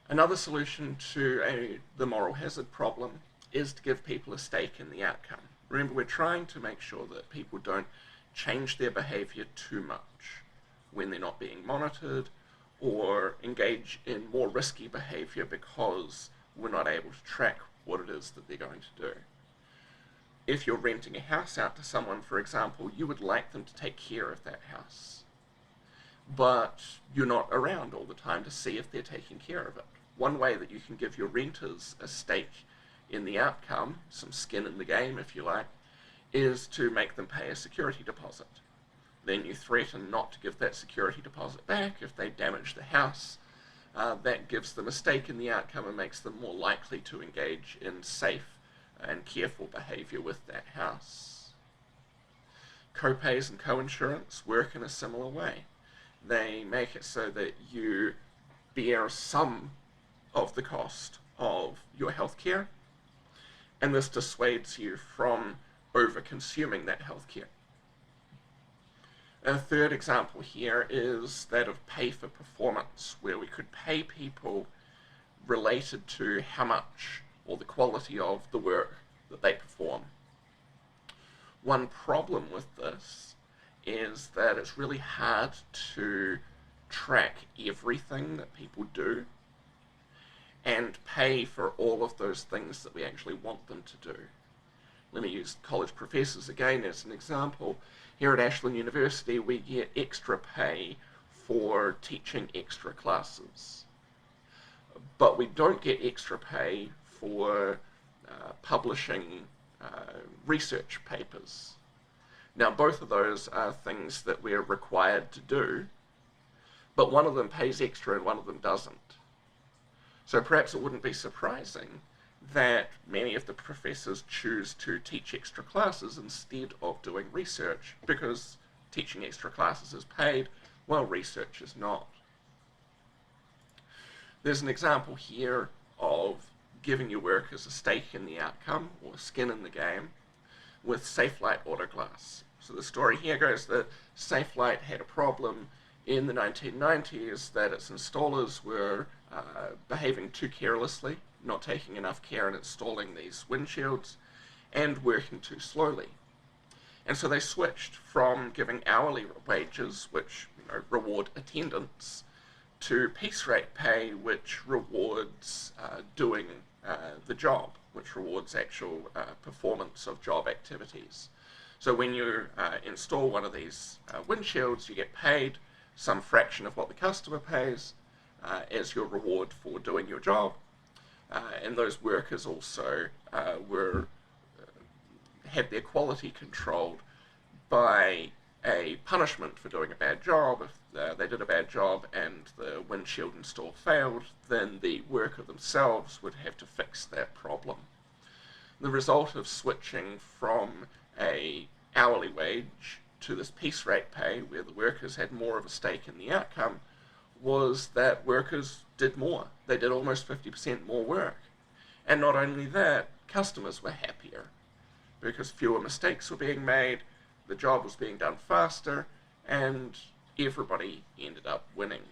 Another solution to the moral hazard problem is to give people a stake in the outcome. Remember, we're trying to make sure that people don't change their behaviour too much when they're not being monitored, or engage in more risky behaviour because we're not able to track what it is that they're going to do. If you're renting a house out to someone, for example, you would like them to take care of that house, but you're not around all the time to see if they're taking care of it. One way that you can give your renters a stake in the outcome, some skin in the game if you like, is to make them pay a security deposit. Then you threaten not to give that security deposit back if they damage the house. That gives them a stake in the outcome and makes them more likely to engage in safe and careful behaviour with that house. Co-pays and co-insurance work in a similar way. They make it so that you bear some of the cost of your healthcare, and this dissuades you from over-consuming that healthcare. A third example here is that of pay for performance, where we could pay people related to how much or the quality of the work that they perform. One problem with this is that it's really hard to track everything that people do and pay for all of those things that we actually want them to do. Let me use college professors again as an example. Here at Ashland University, we get extra pay for teaching extra classes, but we don't get extra pay for publishing research papers. Now, both of those are things that we're required to do, but one of them pays extra and one of them doesn't. So perhaps it wouldn't be surprising that many of the professors choose to teach extra classes instead of doing research, because teaching extra classes is paid while research is not. There's an example here of giving your workers a stake in the outcome, or skin in the game, with Safelite Autoglass. So the story here goes that Safelite had a problem in the 1990s that its installers were behaving too carelessly, not taking enough care in installing these windshields, and working too slowly. And so they switched from giving hourly wages, which reward attendance, to piece rate pay, which rewards doing the job, which rewards actual performance of job activities. So when you install one of these windshields, you get paid some fraction of what the customer pays as your reward for doing your job. And those workers also had their quality controlled by a punishment for doing a bad job. If they did a bad job and the windshield install failed, then the worker themselves would have to fix that problem. The result of switching from a hourly wage to this piece rate pay, where the workers had more of a stake in the outcome, was that workers did more. They did almost 50% more work. And not only that, customers were happier because fewer mistakes were being made, the job was being done faster, and everybody ended up winning.